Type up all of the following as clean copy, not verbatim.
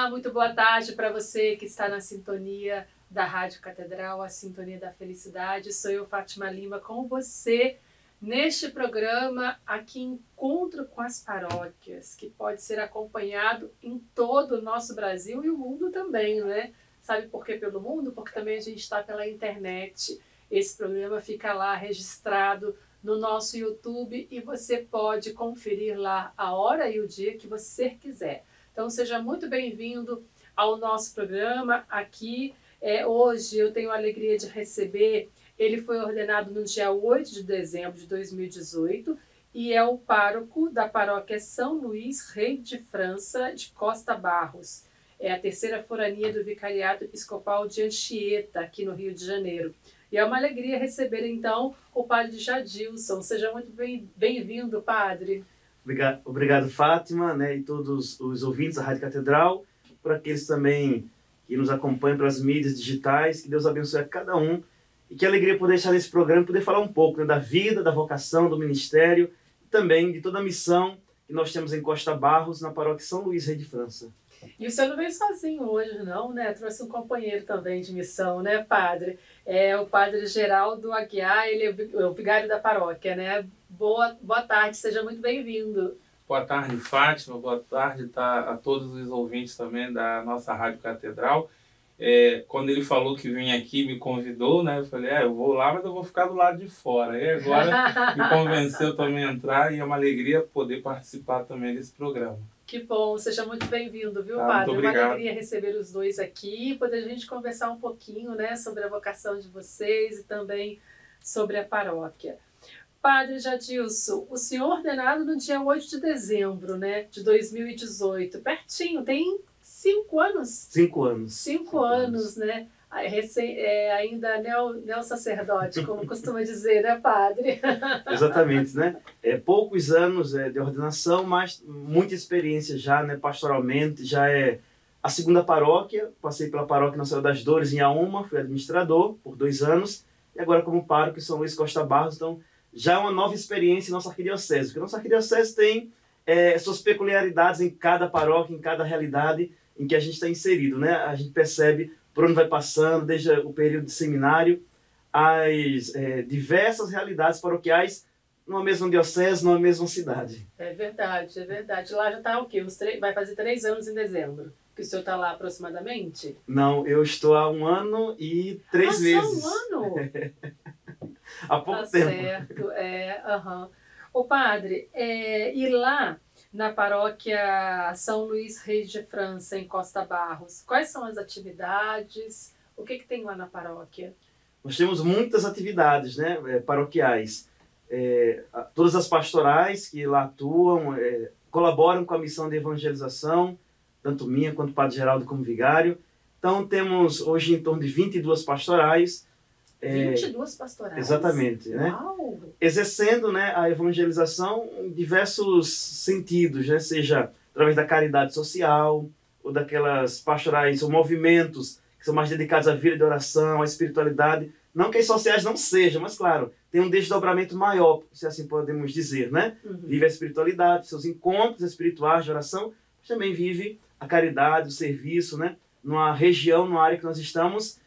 Olá, muito boa tarde para você que está na sintonia da Rádio Catedral, a sintonia da felicidade. Sou eu, Fátima Lima, com você neste programa aqui, Encontro com as Paróquias, que pode ser acompanhado em todo o nosso Brasil e o mundo também, né? Sabe por que pelo mundo? Porque também a gente está pela internet. Esse programa fica lá registrado no nosso YouTube e você pode conferir lá a hora e o dia que você quiser. Então seja muito bem-vindo ao nosso programa aqui. Hoje eu tenho a alegria de receber, ele foi ordenado no dia 8 de dezembro de 2018 e é o pároco da paróquia São Luís, Rei de França, de Costa Barros. É a terceira forania do Vicariato Episcopal de Anchieta, aqui no Rio de Janeiro. E é uma alegria receber, então, o padre Jadilson. Seja muito bem-vindo, padre. Obrigado, Fátima, né, e todos os ouvintes da Rádio Catedral, por aqueles também que nos acompanham pelas mídias digitais. Que Deus abençoe a cada um. E que alegria poder estar nesse programa e poder falar um pouco, né, da vida, da vocação, do ministério, e também de toda a missão que nós temos em Costa Barros, na paróquia São Luís, Rei de França. E o senhor não veio sozinho hoje, não, né? Trouxe um companheiro também de missão, né, padre? É o padre Geraldo Aguiar, ele é o vigário da paróquia, né? Boa tarde, seja muito bem-vindo. Boa tarde, Fátima. Boa tarde a todos os ouvintes também da nossa Rádio Catedral. Quando ele falou que vinha aqui, me convidou, né? Eu falei, eu vou lá, mas eu vou ficar do lado de fora. E agora me convenceu também a entrar e é uma alegria poder participar também desse programa. Que bom, seja muito bem-vindo, viu, padre? Muito obrigado. É uma alegria receber os dois aqui, poder a gente conversar um pouquinho, né, sobre a vocação de vocês e também sobre a paróquia. Padre Jadilson, o senhor ordenado no dia 8 de dezembro, né, de 2018, pertinho, tem 5 anos? 5 anos. 5 anos, né? Ainda neo-sacerdote, como costuma dizer, né, padre? Exatamente, né? Poucos anos de ordenação, mas muita experiência já, né, pastoralmente. Já é a segunda paróquia, passei pela paróquia Nossa Senhora das Dores em Auma, fui administrador por 2 anos, e agora como pároco em São Luís Costa Barros. Então já é uma nova experiência em nossa arquidiocese, porque a nossa arquidiocese tem suas peculiaridades em cada paróquia, em cada realidade em que a gente está inserido, né? A gente percebe por onde vai passando, desde o período de seminário, as diversas realidades paroquiais numa mesma diocese, numa mesma cidade. É verdade, é verdade. Lá já está o quê? Vai fazer 3 anos em dezembro, que o senhor está lá aproximadamente? Não, eu estou há 1 ano e 3 meses. Só 1 ano? Há pouco tá tempo. Certo, Ô padre, e lá na paróquia São Luís, Rei de França, em Costa Barros, quais são as atividades? O que tem lá na paróquia? Nós temos muitas atividades, né, paroquiais. Todas as pastorais que lá atuam colaboram com a missão de evangelização, tanto minha quanto o padre Geraldo como vigário. Então temos hoje em torno de 22 pastorais. 22 pastorais? Exatamente, né? Uau. Exercendo, né, a evangelização em diversos sentidos, né? Seja através da caridade social, ou daquelas pastorais ou movimentos que são mais dedicados à vida de oração, à espiritualidade. Não que as sociais não sejam, mas claro, tem um desdobramento maior, se assim podemos dizer, né? Uhum. Vive a espiritualidade, seus encontros espirituais de oração, mas também vive a caridade, o serviço, né? Numa região, numa área que nós estamos,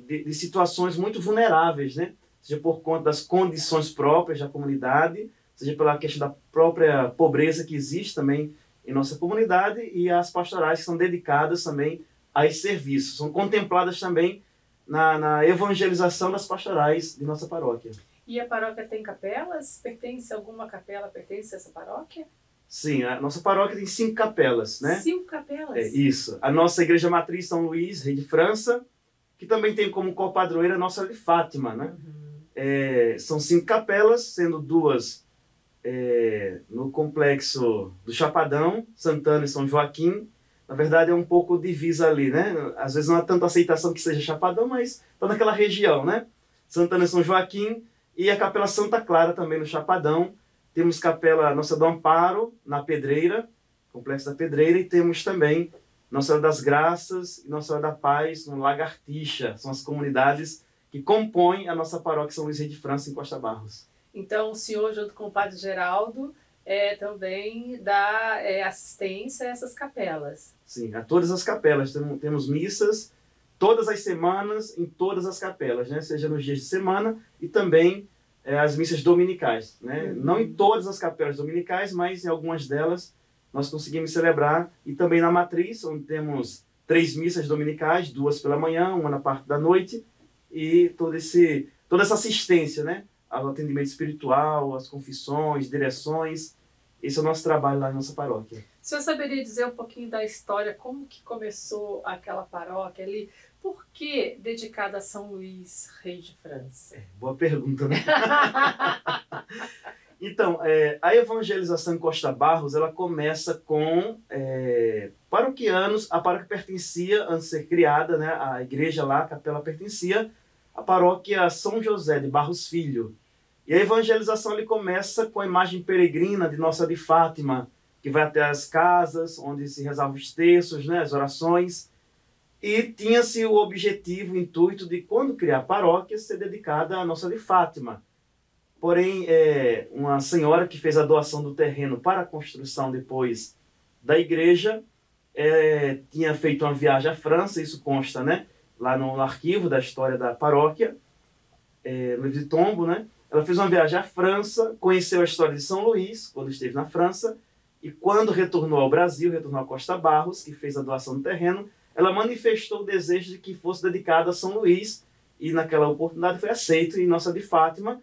de situações muito vulneráveis, né? Seja por conta das condições próprias da comunidade, seja pela questão da própria pobreza que existe também em nossa comunidade, e as pastorais que são dedicadas também a esse serviço, são contempladas também na evangelização das pastorais de nossa paróquia. E a paróquia tem capelas? Alguma capela pertence a essa paróquia? Sim, a nossa paróquia tem 5 capelas, né? 5 capelas? Isso. A nossa igreja matriz São Luís, Rei de França, que também tem como copadroeira a Nossa de Fátima, né? Uhum. São 5 capelas, sendo 2 no complexo do Chapadão, Santana e São Joaquim. Na verdade é um pouco divisa ali, né? Às vezes não há tanta aceitação que seja Chapadão, mas está naquela região, né? Santana e São Joaquim, e a Capela Santa Clara também no Chapadão. Temos Capela Nossa do Amparo, na Pedreira, Complexo da Pedreira, e temos também Nossa Senhora das Graças e Nossa Senhora da Paz, no Lagartixa. São as comunidades que compõem a nossa paróquia São Luís Rei de França, em Costa Barros. Então, o senhor, junto com o padre Geraldo, também dá assistência a essas capelas. Sim, a todas as capelas. Temos missas todas as semanas em todas as capelas, né? Seja nos dias de semana e também as missas dominicais, né? Não em todas as capelas dominicais, mas em algumas delas nós conseguimos celebrar. E também na matriz, onde temos 3 missas dominicais, 2 pela manhã, 1 na parte da noite, e toda essa assistência, né? Ao atendimento espiritual, às confissões, direções. Esse é o nosso trabalho lá na nossa paróquia. O senhor saberia dizer um pouquinho da história, como que começou aquela paróquia ali? Por que dedicada a São Luís, rei de França? Boa pergunta, né? Então, a evangelização em Costa Barros, ela começa com paroquianos. A paróquia pertencia, antes de ser criada, né, a igreja lá, a capela pertencia à paróquia São José de Barros Filho. E a evangelização ali começa com a imagem peregrina de Nossa de Fátima, que vai até as casas, onde se rezavam os terços, né, as orações. E tinha-se o objetivo, o intuito de, quando criar a paróquia, ser dedicada a Nossa de Fátima. Porém, uma senhora que fez a doação do terreno para a construção depois da igreja, tinha feito uma viagem à França, isso consta, né, lá no arquivo da história da paróquia, no livro de tombo, né? Ela fez uma viagem à França, conheceu a história de São Luís, quando esteve na França, e quando retornou ao Brasil, retornou a Costa Barros, que fez a doação do terreno, ela manifestou o desejo de que fosse dedicada a São Luís, e naquela oportunidade foi aceito em Nossa de Fátima,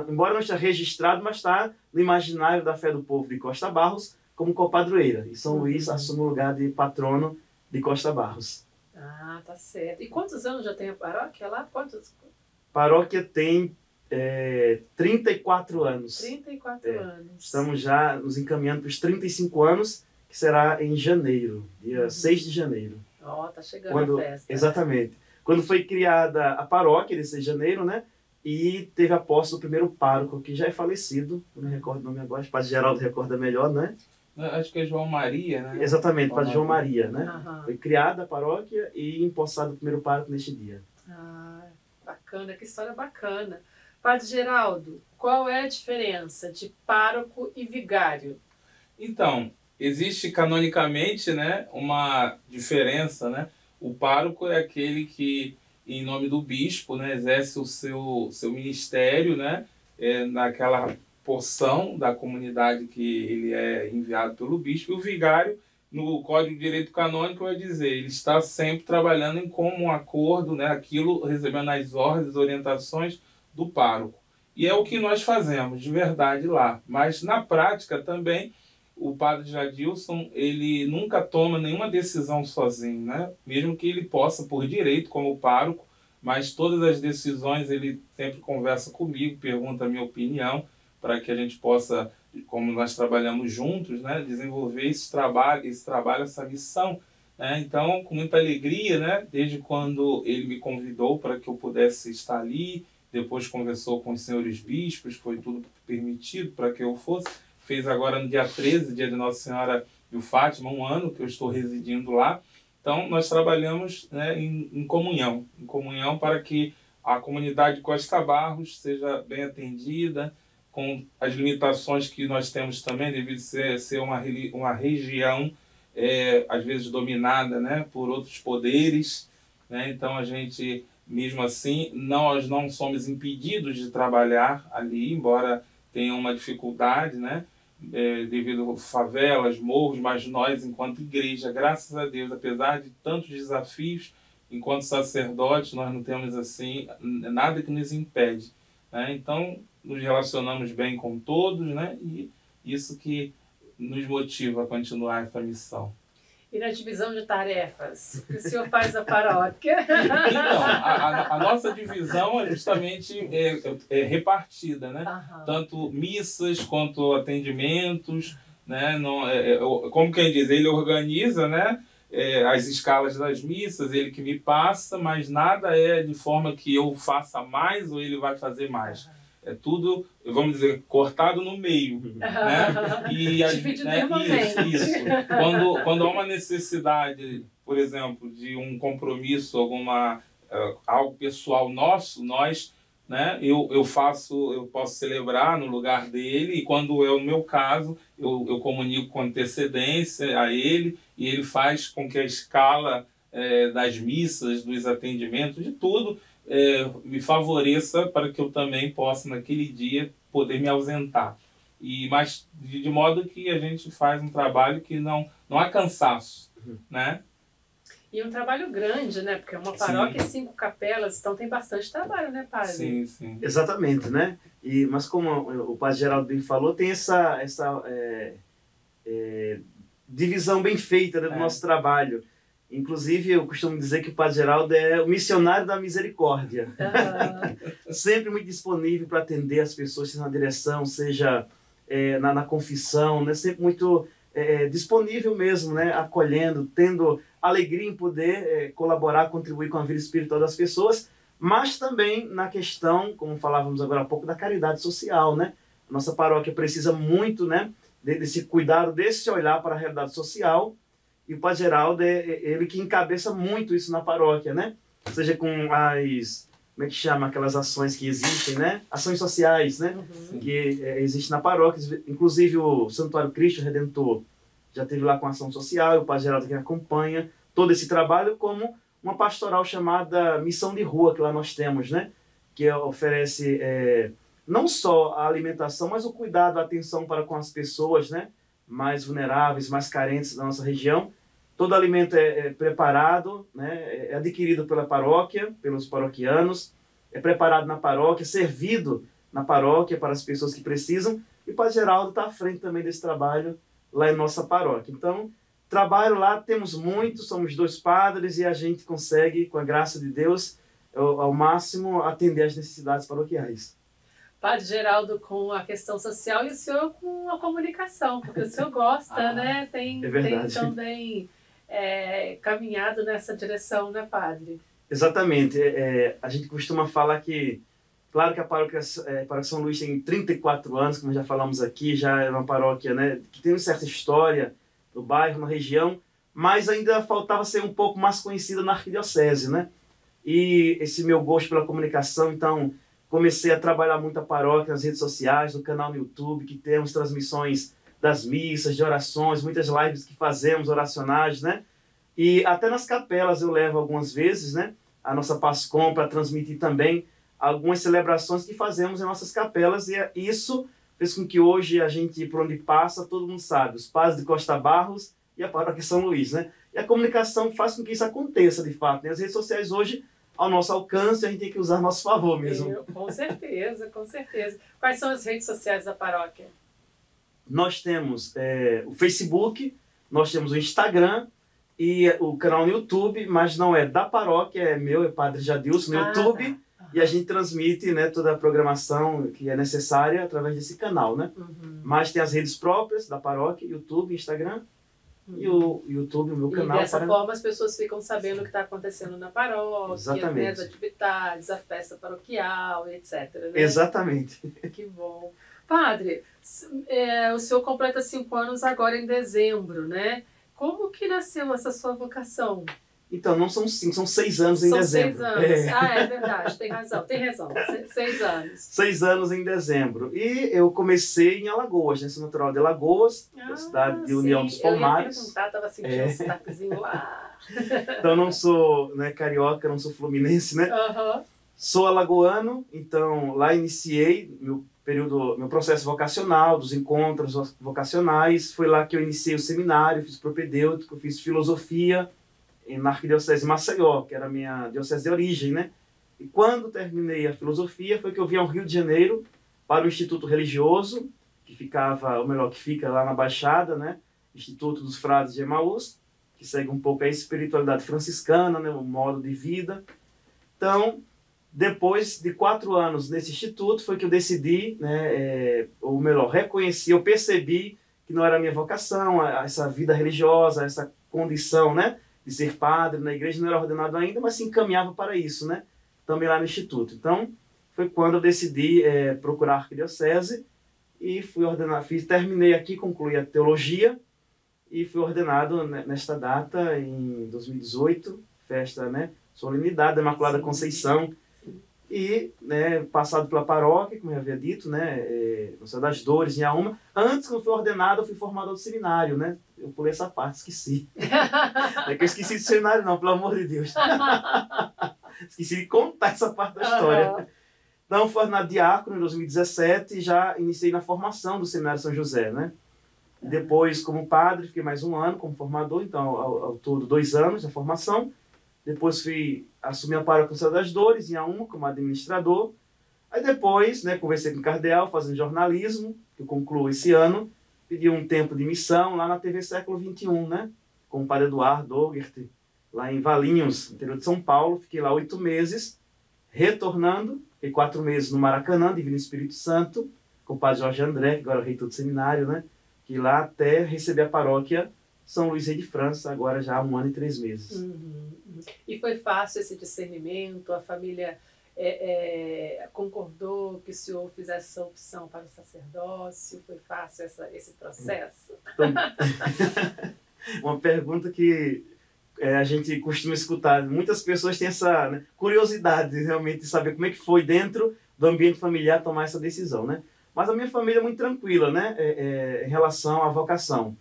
embora não esteja registrado, mas está no imaginário da fé do povo de Costa Barros como copadroeira. E São Luís assume o lugar de patrono de Costa Barros. Ah, tá certo. E quantos anos já tem a paróquia lá? Quantos? Paróquia tem 34 anos. 34 anos. Estamos já nos encaminhando para os 35 anos, que será em janeiro, dia 6 de janeiro. Ó, tá chegando a festa. Exatamente. Quando foi criada a paróquia, de 6 de janeiro, né? E teve a posse do primeiro pároco, que já é falecido, não me recordo o nome agora, o Padre Geraldo recorda melhor, né? Acho que é João Maria, né? Exatamente, Padre João Maria, né? Aham. Foi criada a paróquia e empossado o primeiro pároco neste dia. Ah, bacana, que história bacana. Padre Geraldo, qual é a diferença de pároco e vigário? Então, existe canonicamente, né, uma diferença, né? O pároco é aquele que, em nome do bispo, né, exerce o seu ministério, né, naquela porção da comunidade que ele é enviado pelo bispo. E o vigário, no Código de Direito Canônico, vai dizer, ele está sempre trabalhando em comum acordo, né, aquilo recebendo as ordens, as orientações do pároco. E é o que nós fazemos de verdade lá. Mas na prática também, o padre Jadilson, ele nunca toma nenhuma decisão sozinho, né? Mesmo que ele possa, por direito, como pároco, mas todas as decisões ele sempre conversa comigo, pergunta a minha opinião, para que a gente possa, como nós trabalhamos juntos, né, desenvolver esse trabalho, essa missão, né? Então, com muita alegria, né, desde quando ele me convidou para que eu pudesse estar ali, depois conversou com os senhores bispos, foi tudo permitido para que eu fosse. Fez agora no dia 13, dia de Nossa Senhora de Fátima, 1 ano que eu estou residindo lá. Então, nós trabalhamos, né, em comunhão para que a comunidade de Costa Barros seja bem atendida, com as limitações que nós temos também, devido a ser uma região, às vezes, dominada, né, por outros poderes, né? Então, a gente, mesmo assim, nós não somos impedidos de trabalhar ali, embora tenha uma dificuldade, né, devido a favelas, morros, mas nós, enquanto igreja, graças a Deus, apesar de tantos desafios, enquanto sacerdotes, nós não temos assim nada que nos impede, né? Então, nos relacionamos bem com todos, né? E isso que nos motiva a continuar essa missão. E na divisão de tarefas, o que o senhor faz da paróquia? Então, a nossa divisão é justamente repartida, né? Aham. Tanto missas quanto atendimentos, né? Como quem diz, ele organiza, né, as escalas das missas, ele que me passa, mas nada é de forma que eu faça mais ou ele vai fazer mais. É tudo, vamos dizer, cortado no meio, né? Dividido irmãmente. Isso. Quando há uma necessidade, por exemplo, de um compromisso, algo pessoal nosso, nós né? Eu posso celebrar no lugar dele, e quando é o meu caso, eu comunico com antecedência a ele, e ele faz com que a escala das missas, dos atendimentos, de tudo, me favoreça para que eu também possa, naquele dia, poder me ausentar. Mas de modo que a gente faz um trabalho que não há cansaço, né? E um trabalho grande, né? Porque é uma paróquia e 5 capelas, então tem bastante trabalho, né, padre? Sim, sim. Exatamente, né? Mas como o padre Geraldo bem falou, tem essa divisão bem feita, né, do nosso trabalho. Inclusive, eu costumo dizer que o padre Geraldo é o missionário da misericórdia. Sempre muito disponível para atender as pessoas, seja na direção, seja na confissão, né? Sempre muito disponível mesmo, né? Acolhendo, tendo alegria em poder colaborar, contribuir com a vida espiritual das pessoas, mas também na questão, como falávamos agora há pouco, da caridade social, né? A nossa paróquia precisa muito, né, desse cuidado, desse olhar para a realidade social, e o padre Geraldo ele que encabeça muito isso na paróquia, né? Seja com as, como é que chama, aquelas ações que existem, né? Ações sociais, né? Que existem na paróquia. Inclusive o Santuário Cristo Redentor já teve lá com ação social, e o padre Geraldo que acompanha todo esse trabalho, como uma pastoral chamada Missão de Rua, que lá nós temos, né? Que oferece não só a alimentação, mas o cuidado, a atenção para com as pessoas, né, mais vulneráveis, mais carentes da nossa região. Todo alimento é preparado, né, é adquirido pela paróquia, pelos paroquianos, é preparado na paróquia, servido na paróquia para as pessoas que precisam, e o padre Geraldo está à frente também desse trabalho lá em nossa paróquia. Então, trabalho lá, temos muito, somos 2 padres, e a gente consegue, com a graça de Deus, ao máximo, atender às necessidades paroquiais. Padre Geraldo com a questão social e o senhor com a comunicação, porque o senhor gosta, né? Tem também caminhado nessa direção, né, padre? Exatamente. A gente costuma falar que, claro que a paróquia São Luís tem 34 anos, como já falamos aqui, já é uma paróquia, né, que tem uma certa história no bairro, na região, mas ainda faltava ser um pouco mais conhecida na arquidiocese, né? E esse meu gosto pela comunicação, então, comecei a trabalhar muito a paróquia nas redes sociais, no canal no YouTube, que temos transmissões das missas, de orações, muitas lives que fazemos, oracionais, né? E até nas capelas eu levo algumas vezes, né, a nossa Pascom para transmitir também algumas celebrações que fazemos em nossas capelas, e isso fez com que hoje a gente, por onde passa, todo mundo sabe, os padres de Costa Barros e a paróquia São Luís, né? E a comunicação faz com que isso aconteça, de fato, né? As redes sociais hoje, ao nosso alcance, a gente tem que usar a nosso favor mesmo. Com certeza, com certeza. Quais são as redes sociais da paróquia? Nós temos o Facebook, nós temos o Instagram e o canal no YouTube, mas não é da paróquia, é meu, é Padre Jadilson no YouTube, e a gente transmite, né, toda a programação que é necessária através desse canal, né? Mas tem as redes próprias da paróquia, YouTube, Instagram, e o YouTube, o meu canal. E dessa forma as pessoas ficam sabendo o que está acontecendo na paróquia, exatamente, as atividades, a festa paroquial, etc. Né? Exatamente. Que bom. Padre, o senhor completa 5 anos agora em dezembro, né? Como que nasceu essa sua vocação? Então, não são 5, são 6 anos em dezembro. São 6 anos. É verdade, tem razão. 6 anos. 6 anos em dezembro. E eu comecei em Alagoas, né? Sou natural de Alagoas, da cidade de União dos Palmares. Eu ia perguntar, estava sentindo um sotaquezinho lá. Então, não sou, né, carioca, não sou fluminense, né? Sou alagoano, então lá iniciei meu processo vocacional, dos encontros vocacionais. Foi lá que eu iniciei o seminário, fiz propedêutico, fiz filosofia na Arquidiocese de Maceió, que era a minha diocese de origem, né? E quando terminei a filosofia, foi que eu vim ao Rio de Janeiro para o Instituto Religioso, que ficava, ou melhor, que fica lá na Baixada, né? Instituto dos Frades de Emaús, que segue um pouco a espiritualidade franciscana, né? O modo de vida. Então, depois de 4 anos nesse instituto, foi que eu decidi, né? Ou melhor, reconheci, eu percebi que não era a minha vocação, essa vida religiosa, essa condição, né, de ser padre na igreja, não era ordenado ainda, mas se encaminhava para isso, né, também lá no instituto. Então, foi quando eu decidi procurar a arquidiocese e fui ordenado, terminei aqui, concluí a teologia e fui ordenado nesta data, em 2018, festa, né, solenidade da Imaculada Conceição. e, né, passado pela paróquia, como eu havia dito, né, no Senhor das Dores, em Auma. Antes, quando fui ordenado, eu fui formador do seminário, né? Eu pulei essa parte, esqueci. Não é que eu esqueci do seminário, não, pelo amor de Deus. Esqueci de contar essa parte da história. Então, fui ordenado diácono em 2017 e já iniciei na formação do Seminário São José, né? E depois, como padre, fiquei mais um ano como formador, então, ao todo 2 anos de formação. Depois assumi a paróquia do Senhor das Dores, em Auma, como administrador. Aí depois, né, conversei com o cardeal, fazendo jornalismo, que eu concluo esse ano. Pedi um tempo de missão lá na TV Século XXI, né? Com o padre Eduardo Dogert, lá em Valinhos, interior de São Paulo. Fiquei lá 8 meses, retornando. Fiquei 4 meses no Maracanã, Divino Espírito Santo, com o padre Jorge André, que agora é o reitor do seminário, né? Que lá até receber a paróquia São Luís Rei de França, agora já há 1 ano e 3 meses. E foi fácil esse discernimento? A família concordou que o senhor fizesse essa opção para o sacerdócio? Foi fácil esse processo? Então, uma pergunta que a gente costuma escutar. Muitas pessoas têm essa, né, curiosidade realmente de saber como é que foi dentro do ambiente familiar tomar essa decisão, né? Mas a minha família é muito tranquila, né, em relação à vocação.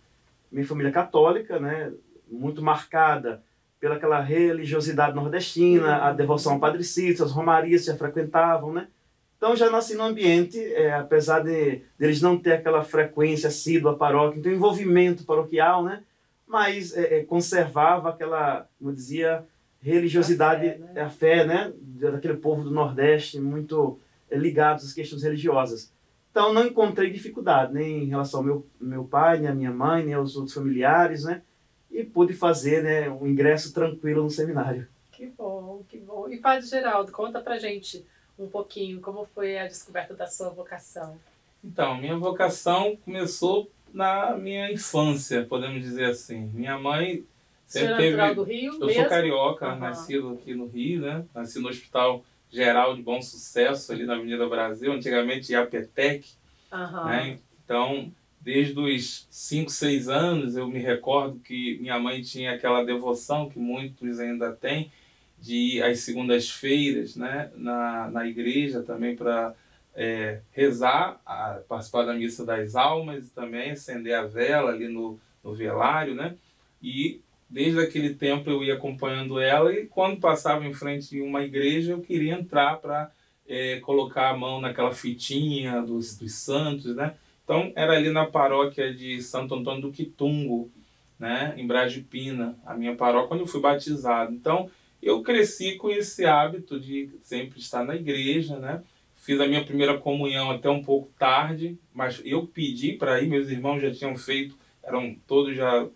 Minha família é católica, né, muito marcada pela aquela religiosidade nordestina, a devoção ao Padre Cícero, as romarias já frequentavam, né? Então já nasci num ambiente, apesar de eles não ter aquela frequência assídua à paróquia, então envolvimento paroquial, né? Mas conservava aquela, como eu dizia, religiosidade, a fé, né? Daquele povo do Nordeste, muito ligados às questões religiosas. Então não encontrei dificuldade, nem em relação ao meu pai, nem à minha mãe, nem aos outros familiares, né? E pude fazer, né, um ingresso tranquilo no seminário. Que bom, que bom. E Padre Geraldo, conta pra gente um pouquinho como foi a descoberta da sua vocação. Então, minha vocação começou na minha infância, podemos dizer assim. Minha mãe sempre teve... natural do Rio Eu mesmo? sou carioca, nascido aqui no Rio, né? Nasci no Hospital Geral de Bom Sucesso, ali na Avenida Brasil, antigamente Iapetec, né? Então, desde os 5, 6 anos, eu me recordo que minha mãe tinha aquela devoção, que muitos ainda têm, de ir às segundas-feiras, né, na igreja também para rezar, participar da Missa das Almas e também acender a vela ali no velário, né? E desde aquele tempo eu ia acompanhando ela e quando passava em frente de uma igreja eu queria entrar para colocar a mão naquela fitinha dos santos, né? Então era ali na paróquia de Santo Antônio do Quitungo, né? Em Brasipina, a minha paróquia, quando eu fui batizado. Então eu cresci com esse hábito de sempre estar na igreja, né? Fiz a minha primeira comunhão até um pouco tarde, mas eu pedi para ir, meus irmãos já tinham feito, todos já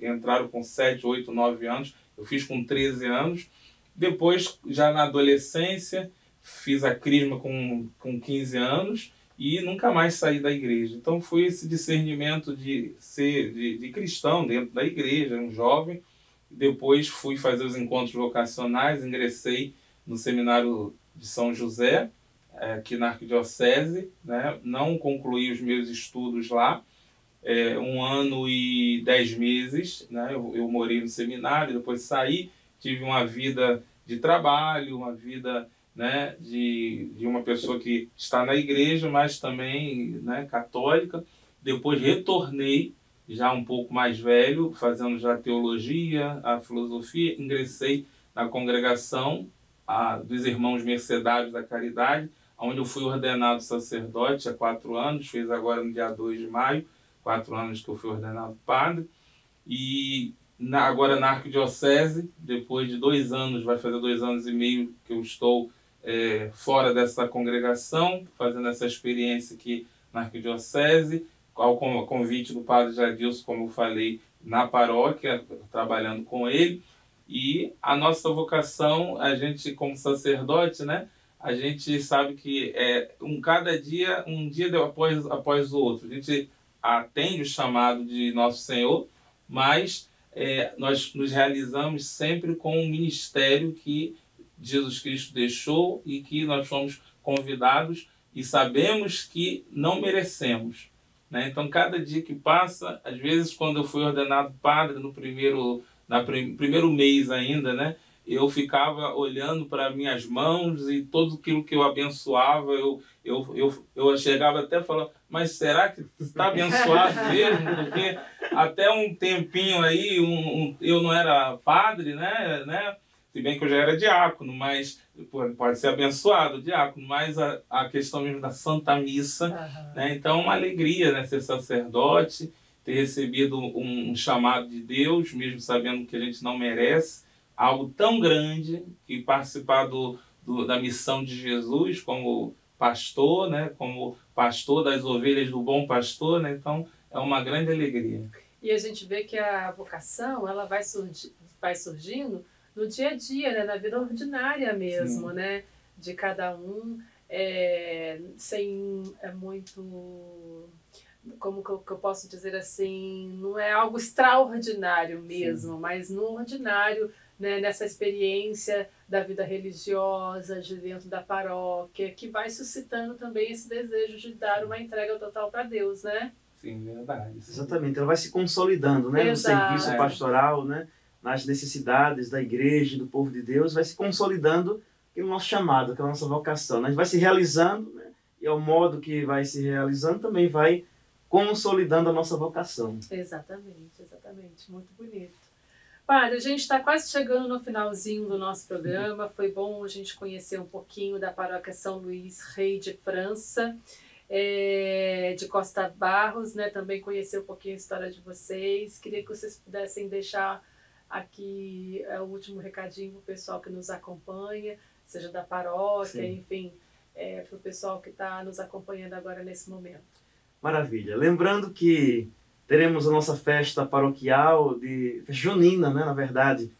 entraram com 7, 8, 9 anos, eu fiz com 13 anos. Depois, já na adolescência, fiz a crisma com 15 anos e nunca mais saí da igreja. Então foi esse discernimento de ser de cristão dentro da igreja, um jovem. Depois fui fazer os encontros vocacionais, ingressei no Seminário de São José, aqui na Arquidiocese, né? Não concluí os meus estudos lá, 1 ano e 10 meses, né? Eu morei no seminário, depois saí, tive uma vida de trabalho, uma vida, né, de uma pessoa que está na igreja, mas também, né, católica. Depois retornei, já um pouco mais velho, fazendo já a teologia, a filosofia, ingressei na congregação dos Irmãos Mercedários da Caridade, onde eu fui ordenado sacerdote há 4 anos, fez agora no dia 2 de maio, 4 anos que eu fui ordenado padre, e agora na Arquidiocese, depois de 2 anos, vai fazer 2 anos e meio que eu estou fora dessa congregação, fazendo essa experiência aqui na Arquidiocese, ao convite do padre Jadilson, como eu falei, na paróquia, trabalhando com ele. E a nossa vocação, a gente como sacerdote, né, a gente sabe que cada dia, um dia após o outro. A gente atende o chamado de Nosso Senhor, mas nós nos realizamos sempre com um ministério que Jesus Cristo deixou e que nós fomos convidados e sabemos que não merecemos, né? Então, cada dia que passa, às vezes, quando eu fui ordenado padre no primeiro mês ainda, né, eu ficava olhando para minhas mãos e tudo aquilo que eu abençoava, eu chegava até a falar, mas será que está abençoado mesmo? Porque até um tempinho aí, eu não era padre, né? Se bem que eu já era diácono, mas pode ser abençoado, diácono, mas a questão mesmo da Santa Missa, né? Então é uma alegria, né, ser sacerdote, ter recebido um chamado de Deus, mesmo sabendo que a gente não merece, algo tão grande, que participar da missão de Jesus como pastor, né? Como pastor das ovelhas do bom pastor, né? Então é uma grande alegria. E a gente vê que a vocação ela vai surgindo no dia a dia, né? Na vida ordinária mesmo, né? De cada um, sem muito... Como que eu posso dizer assim, não é algo extraordinário mesmo, sim, mas no ordinário, né, nessa experiência da vida religiosa, de dentro da paróquia, que vai suscitando também esse desejo de dar uma entrega total para Deus, né? Sim, verdade. Sim. Exatamente, ela vai se consolidando, né, no serviço pastoral, né, nas necessidades da igreja, do povo de Deus, vai se consolidando aquele nosso chamado, aquela nossa vocação, né? A gente vai se realizando, né, e ao modo que vai se realizando também vai consolidando a nossa vocação. Exatamente, exatamente. Muito bonito. Padre, a gente está quase chegando no finalzinho do nosso programa. Foi bom a gente conhecer um pouquinho da paróquia São Luís, Rei de França, de Costa Barros, né? Também conhecer um pouquinho a história de vocês. Queria que vocês pudessem deixar aqui o último recadinho para o pessoal que nos acompanha, seja da paróquia, sim, enfim, para o pessoal que está nos acompanhando agora nesse momento. Maravilha. Lembrando que teremos a nossa festa paroquial, festa junina, né, na verdade,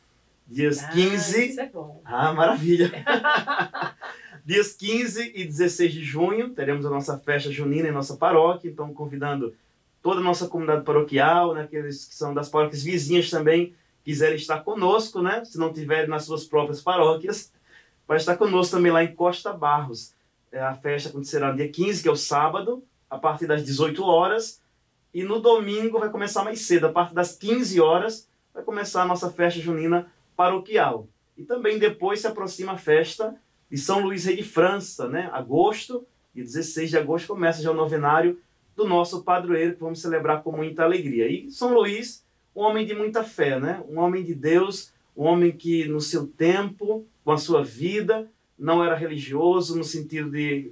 dias 15... Isso é bom. Maravilha. Dias 15 e 16 de junho, teremos a nossa festa junina em nossa paróquia, então convidando toda a nossa comunidade paroquial, né, aqueles que são das paróquias vizinhas também, quiserem estar conosco, né, se não tiverem nas suas próprias paróquias, vai estar conosco também lá em Costa Barros. A festa acontecerá no dia 15, que é o sábado, a partir das 18 horas, e no domingo vai começar mais cedo, a partir das 15 horas, vai começar a nossa festa junina paroquial. E também depois se aproxima a festa de São Luís Rei de França, né? Agosto, dia 16 de agosto, começa já o novenário do nosso padroeiro, que vamos celebrar com muita alegria. E São Luís, um homem de muita fé, né? Um homem de Deus, um homem que no seu tempo, com a sua vida, não era religioso no sentido de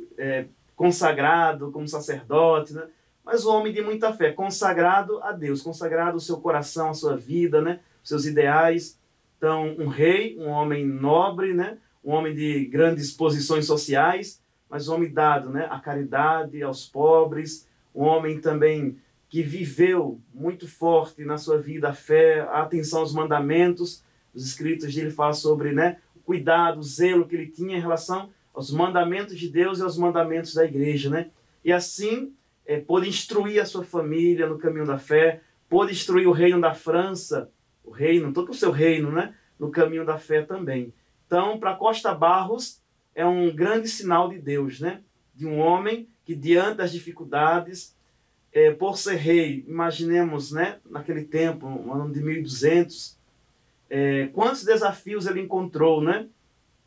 consagrado como sacerdote, né? Mas um homem de muita fé, consagrado a Deus, consagrado o seu coração, a sua vida, né? Os seus ideais. Então, um rei, um homem nobre, né? Um homem de grandes posições sociais, mas um homem dado, né, à caridade, aos pobres, um homem também que viveu muito forte na sua vida a fé, a atenção aos mandamentos. Os escritos dele falam sobre, né, o cuidado, o zelo que ele tinha em relação aos mandamentos de Deus e aos mandamentos da igreja, né? E assim pôde instruir a sua família no caminho da fé, pôde instruir o reino da França, o reino, todo o seu reino, né, no caminho da fé também. Então, para Costa Barros, é um grande sinal de Deus, né? De um homem que, diante das dificuldades, por ser rei, imaginemos, né, naquele tempo, no ano de 1200, quantos desafios ele encontrou, né?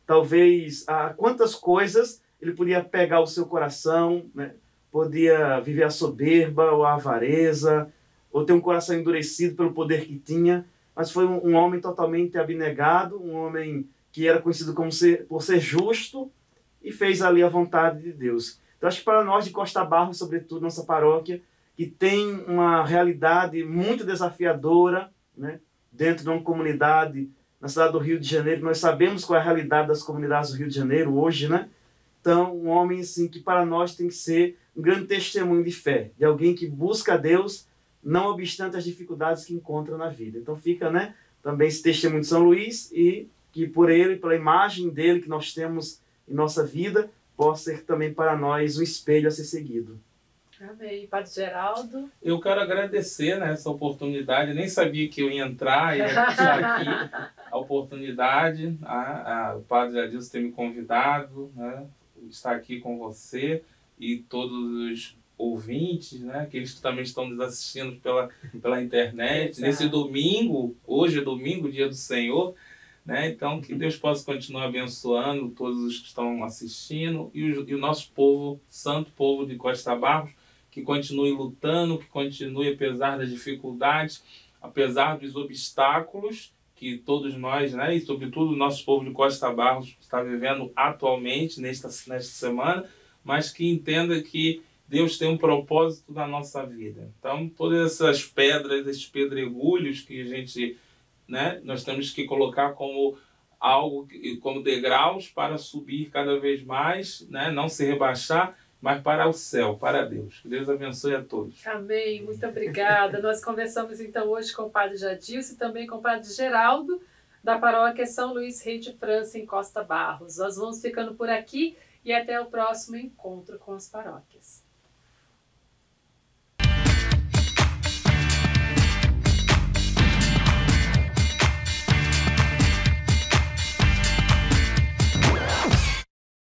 Talvez, quantas coisas ele podia pegar o seu coração, né? Podia viver a soberba ou a avareza, ou ter um coração endurecido pelo poder que tinha, mas foi um homem totalmente abnegado, um homem que era conhecido por ser justo e fez ali a vontade de Deus. Então, acho que para nós de Costa Barros, sobretudo nossa paróquia, que tem uma realidade muito desafiadora, né, dentro de uma comunidade na cidade do Rio de Janeiro, nós sabemos qual é a realidade das comunidades do Rio de Janeiro hoje, né? Então, um homem assim, que para nós tem que ser um grande testemunho de fé, de alguém que busca a Deus, não obstante as dificuldades que encontra na vida. Então fica, né, também esse testemunho de São Luís, e que por ele, pela imagem dele que nós temos em nossa vida, possa ser também para nós um espelho a ser seguido. Amém. Padre Geraldo? Eu quero agradecer, né, essa oportunidade, nem sabia que eu ia entrar e estar aqui, a oportunidade, o Padre Adilson ter me convidado, né, estar aqui com você e todos os ouvintes, né, aqueles que também estão nos assistindo pela internet. Nesse domingo, hoje é domingo, dia do Senhor, né? Então, que Deus possa continuar abençoando todos os que estão assistindo e o nosso povo, santo povo de Costa Barros, que continue lutando, que continue apesar das dificuldades, apesar dos obstáculos que todos nós, né, e sobretudo o nosso povo de Costa Barros está vivendo atualmente nesta semana, mas que entenda que Deus tem um propósito na nossa vida. Então, todas essas pedras, esses pedregulhos que a gente, né, nós temos que colocar como algo, como degraus para subir cada vez mais, né, não se rebaixar, mas para o céu, para Deus. Que Deus abençoe a todos. Amém, muito obrigada. Nós conversamos então hoje com o Padre Jadilson e também com o Padre Geraldo, da paróquia São Luís Rei de França, em Costa Barros. Nós vamos ficando por aqui e até o próximo encontro com as paróquias.